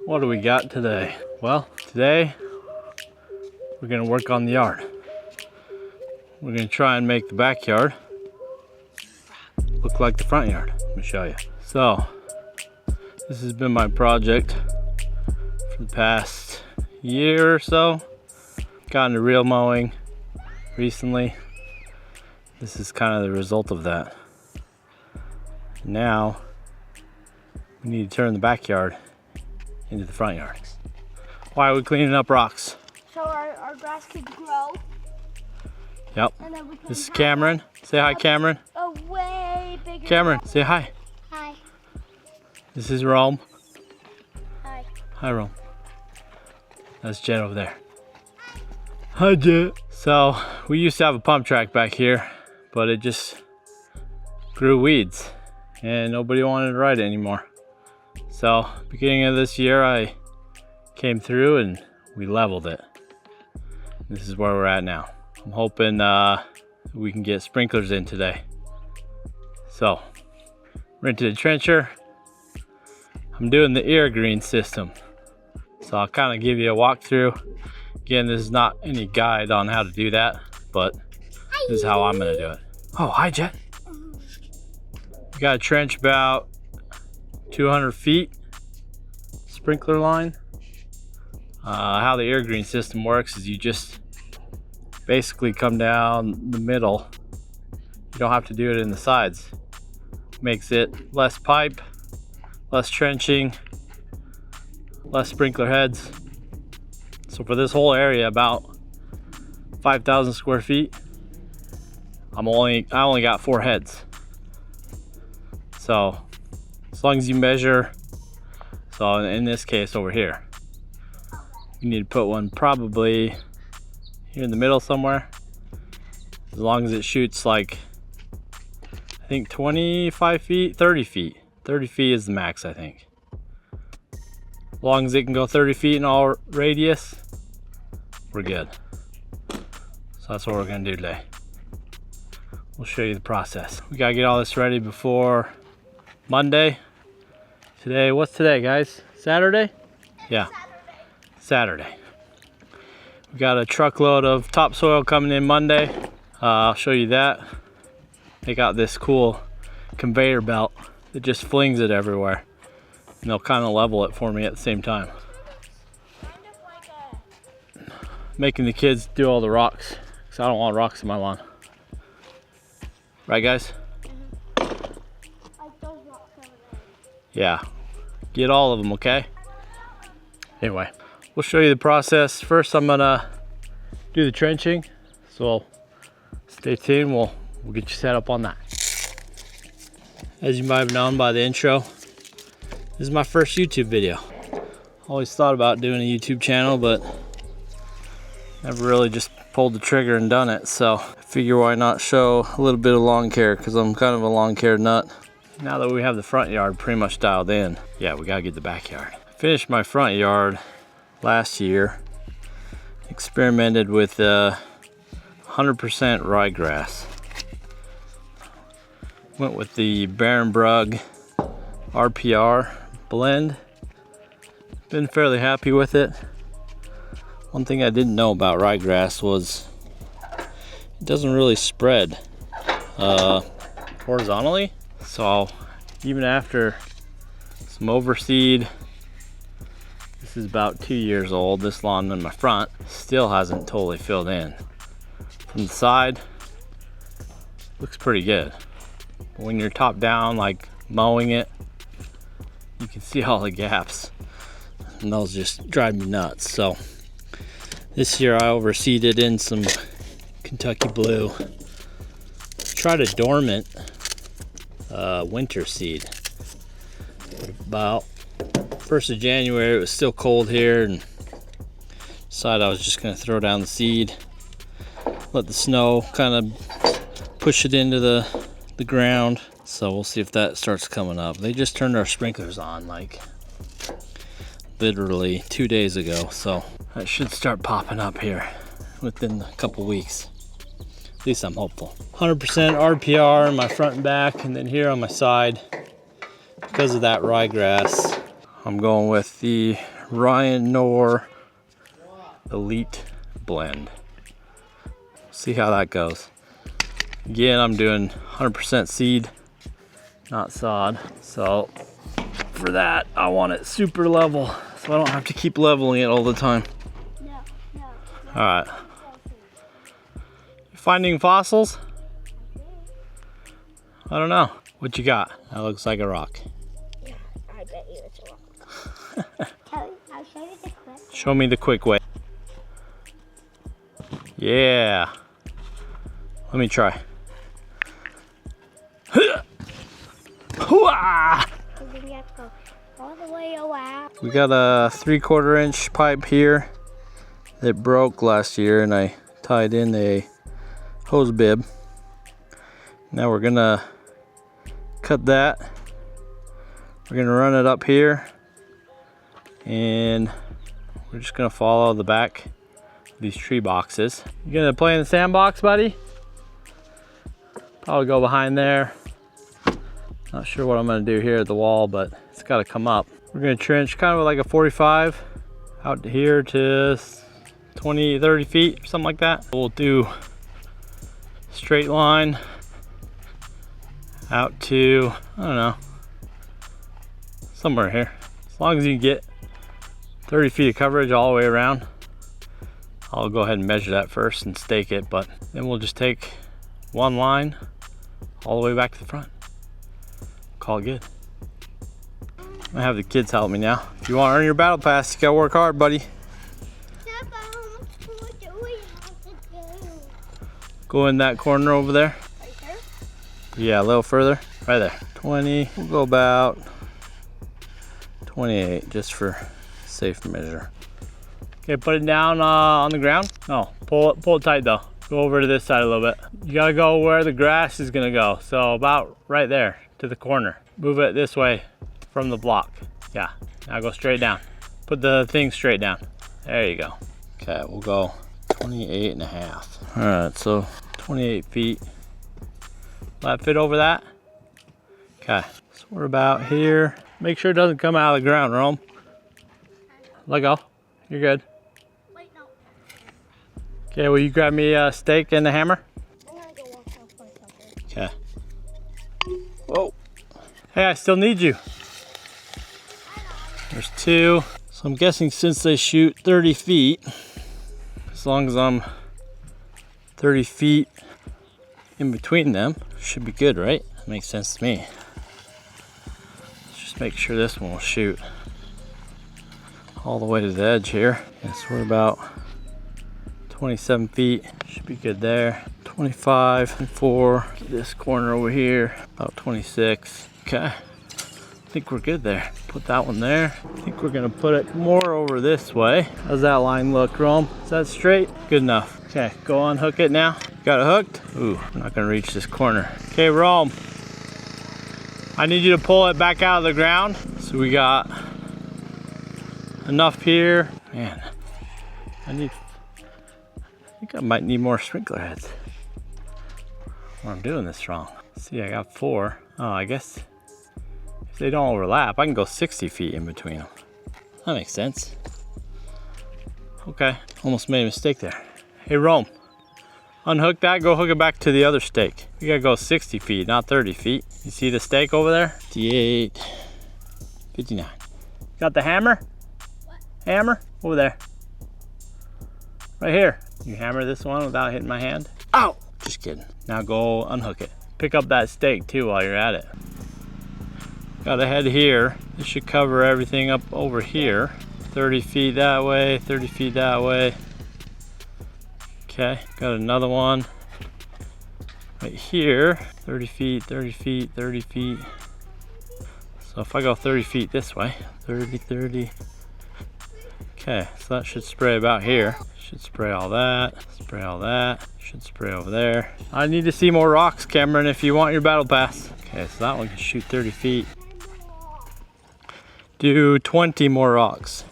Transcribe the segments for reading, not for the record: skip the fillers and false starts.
What do we got today? Well, today we're gonna work on the yard. We're gonna try and make the backyard look like the front yard. Let me show you. So, this has been my project for the past year or so. Got into real mowing recently. This is kind of the result of that. Now, we need to turn the backyard into the front yard. Why are we cleaning up rocks? So our grass could grow. Yep. This is Cameron. Say hi, Cameron. A way bigger. Cameron, say hi. Hi. This is Rome. Hi. Hi, Rome. That's Jet over there. Hi, Jet. So, we used to have a pump track back here, but it just grew weeds and nobody wanted to ride it anymore. So, beginning of this year, I came through and we leveled it. This is where we're at now. I'm hoping we can get sprinklers in today. So, rented a trencher. I'm doing the IrriGreen system. So I'll kind of give you a walkthrough. Again, this is not any guide on how to do that, but this is how I'm gonna do it. Oh, hi, Jet. We got a trench about 200 feet, sprinkler line. How the IrriGreen system works is you just basically come down the middle. You don't have to do it in the sides. Makes it less pipe, less trenching, less sprinkler heads. So for this whole area, about 5,000 square feet, I only got 4 heads. So as long as you measure, so in this case over here, you need to put one probably here in the middle somewhere. As long as it shoots like, I think 25 feet, 30 feet. 30 feet is the max, I think. As long as it can go 30 feet in all radius, we're good. So that's what we're gonna do today. We'll show you the process. We gotta get all this ready before Monday. Today, what's today, guys? Saturday? Yeah, Saturday. We got a truckload of topsoil coming in Monday. I'll show you that. They got this cool conveyor belt that just flings it everywhere. And they'll kind of level it for me at the same time. Making the kids do all the rocks, because I don't want rocks in my lawn. Right, guys? Yeah, get all of them, okay? Anyway, we'll show you the process. First, I'm gonna do the trenching, so stay tuned. We'll get you set up on that. As you might have known by the intro, this is my first YouTube video. Always thought about doing a YouTube channel, but never really just pulled the trigger and done it. So I figure why not show a little bit of lawn care, because I'm kind of a lawn care nut. Now that we have the front yard pretty much dialed in, yeah, we gotta get the backyard. I finished my front yard last year. Experimented with 100% ryegrass. Went with the Brug RPR blend. Been fairly happy with it. One thing I didn't know about ryegrass was it doesn't really spread horizontally. So even after some overseed, this is about 2 years old. This lawn in my front still hasn't totally filled in. From the side, looks pretty good. But when you're top down, like mowing it, you can see all the gaps. And those just drive me nuts. So this year I overseeded in some Kentucky Blue. Tried a dormant winter seed. But about 1st of January, it was still cold here, and decided I was just gonna throw down the seed, let the snow kind of push it into the ground. So we'll see if that starts coming up. They just turned our sprinklers on like literally 2 days ago, so that should start popping up here within a couple weeks. At least I'm hopeful. 100% RPR in my front and back, and then here on my side, because of that ryegrass, I'm going with the Ryan Knorr Elite Blend. See how that goes. Again, I'm doing 100% seed, not sod. So for that, I want it super level, so I don't have to keep leveling it all the time. No. All right. Finding fossils? I don't know. What you got? That looks like a rock. Yeah, I bet you it's a rock. I'll show you the quick. Show me the quick way. Yeah. Let me try. Hooah! And then you have to go all the way around. We got a 3/4 inch pipe here that broke last year, and I tied in a hose bib. Now we're gonna cut that. We're gonna run it up here, and we're just gonna follow the back of these tree boxes. You gonna play in the sandbox, buddy? Probably go behind there. Not sure what I'm gonna do here at the wall, but it's gotta come up. We're gonna trench kind of like a 45 out to here to 20, 30 feet, something like that. We'll do straight line out to, I don't know, somewhere here. As long as you get 30 feet of coverage all the way around. I'll go ahead and measure that first and stake it, but then we'll just take one line all the way back to the front. Call it good. I have the kids help me now. If you want to earn your battle pass, you gotta work hard, buddy. Go in that corner over there. Right there? Yeah, a little further. Right there. 20. We'll go about 28 just for safe measure. Okay, put it down on the ground. No, pull it tight though. Go over to this side a little bit. You gotta go where the grass is gonna go. So about right there to the corner. Move it this way from the block. Yeah, now go straight down. Put the thing straight down. There you go. Okay, we'll go 28.5. All right, so 28 feet. Will that fit over that? Okay, so we're about here. Make sure it doesn't come out of the ground, Rome. Let go. You're good. Wait, no. Okay, will you grab me a stake and a hammer? I'm gonna go walk out for something. Okay. Whoa. Hey, I still need you. There's two. So I'm guessing since they shoot 30 feet, as long as I'm 30 feet in between them, should be good, right? That makes sense to me. Let's just make sure this one will shoot all the way to the edge here. Yes, we're about 27 feet. Should be good there. 25, 24. This corner over here, about 26. Okay. I think we're good there. Put that one there. I think we're gonna put it more over this way. How's that line look, Rome? Is that straight? Good enough. Okay, go unhook it now. Got it hooked? Ooh, I'm not gonna reach this corner. Okay, Rome. I need you to pull it back out of the ground. So we got enough here. Man, I think I might need more sprinkler heads. Or I'm doing this wrong. See, I got 4. Oh, I guess if they don't overlap, I can go 60 feet in between them. That makes sense. Okay, almost made a mistake there. Hey, Rome, unhook that, go hook it back to the other stake. We gotta go 60 feet, not 30 feet. You see the stake over there? 58, 59. Got the hammer? What? Hammer? Over there. Right here. You hammer this one without hitting my hand? Ow! Just kidding. Now go unhook it. Pick up that stake too while you're at it. Got a head here. This should cover everything up over here. 30 feet that way, 30 feet that way. Okay, got another one right here. 30 feet, 30 feet, 30 feet. So if I go 30 feet this way, 30, 30. Okay, so that should spray about here. Should spray all that, spray all that. Should spray over there. I need to see more rocks, Cameron, if you want your battle pass. Okay, so that one can shoot 30 feet. Do 20 more rocks.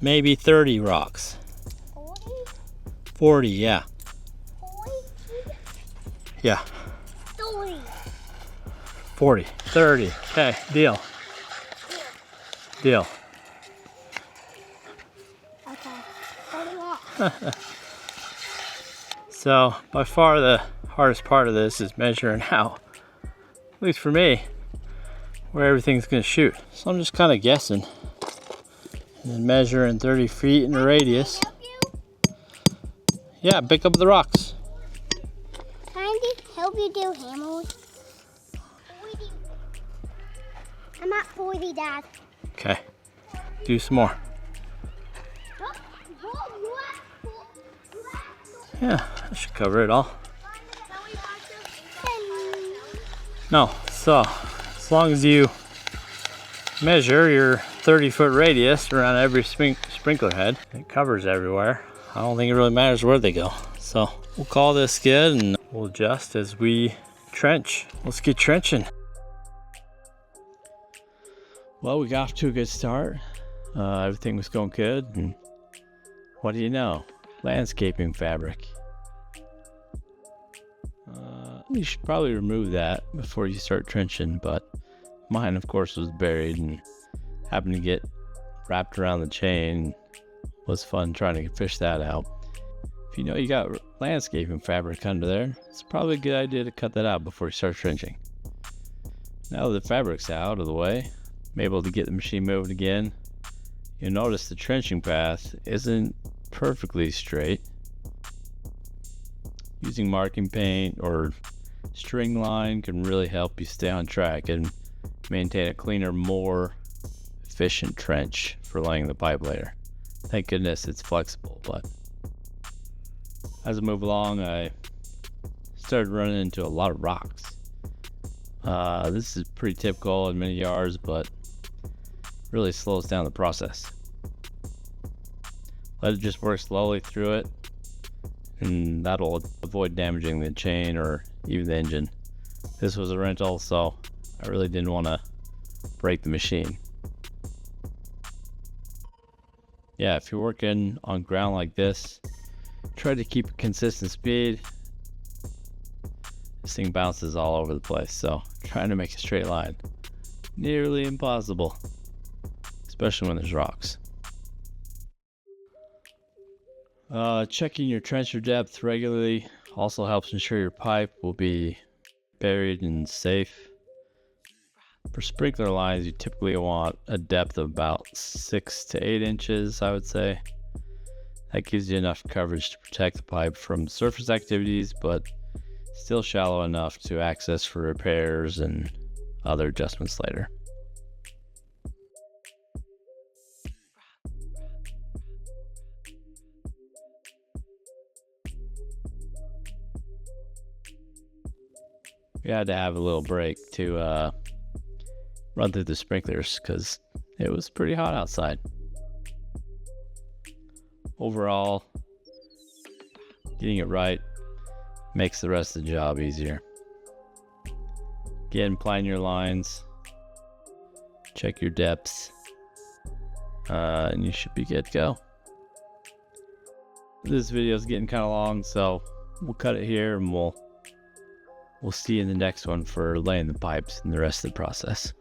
Maybe 30 rocks. 40, yeah. 40? Yeah. 30. 40, 30. Okay, deal. Deal. So by far the hardest part of this is measuring out, at least for me, where everything's gonna shoot. So I'm just kind of guessing and then measuring 30 feet in a radius. Yeah, pick up the rocks. Can I help you do hammers? I'm at 40, Dad. Okay, do some more. Yeah, that should cover it all. No, so as long as you measure your 30-foot radius around every sprinkler head, it covers everywhere. I don't think it really matters where they go. So we'll call this good and we'll adjust as we trench. Let's get trenching. Well, we got off to a good start. Everything was going good, and what do you know? Landscaping fabric. You should probably remove that before you start trenching, but mine of course was buried and happened to get wrapped around the chain. Was fun trying to fish that out. If you know you got landscaping fabric under there, it's probably a good idea to cut that out before you start trenching. Now that the fabric's out of the way, I'm able to get the machine moving again. You'll notice the trenching path isn't perfectly straight. Using marking paint or string line can really help you stay on track and maintain a cleaner, more efficient trench for laying the pipe later. Thank goodness it's flexible, but as I move along, I started running into a lot of rocks. This is pretty typical in many yards, but really slows down the process. Let it just work slowly through it, and that'll avoid damaging the chain or even the engine. This was a rental, so I really didn't want to break the machine. Yeah, if you're working on ground like this, try to keep a consistent speed. This thing bounces all over the place, so trying to make a straight line, nearly impossible, especially when there's rocks. Checking your trencher depth regularly also helps ensure your pipe will be buried and safe. For sprinkler lines, you typically want a depth of about 6 to 8 inches, I would say. That gives you enough coverage to protect the pipe from surface activities, but still shallow enough to access for repairs and other adjustments later. We had to have a little break to run through the sprinklers because it was pretty hot outside. Overall, getting it right makes the rest of the job easier. Again, plan your lines, check your depths, and you should be good to go. This video is getting kind of long, so we'll cut it here and we'll see you in the next one for laying the pipes and the rest of the process.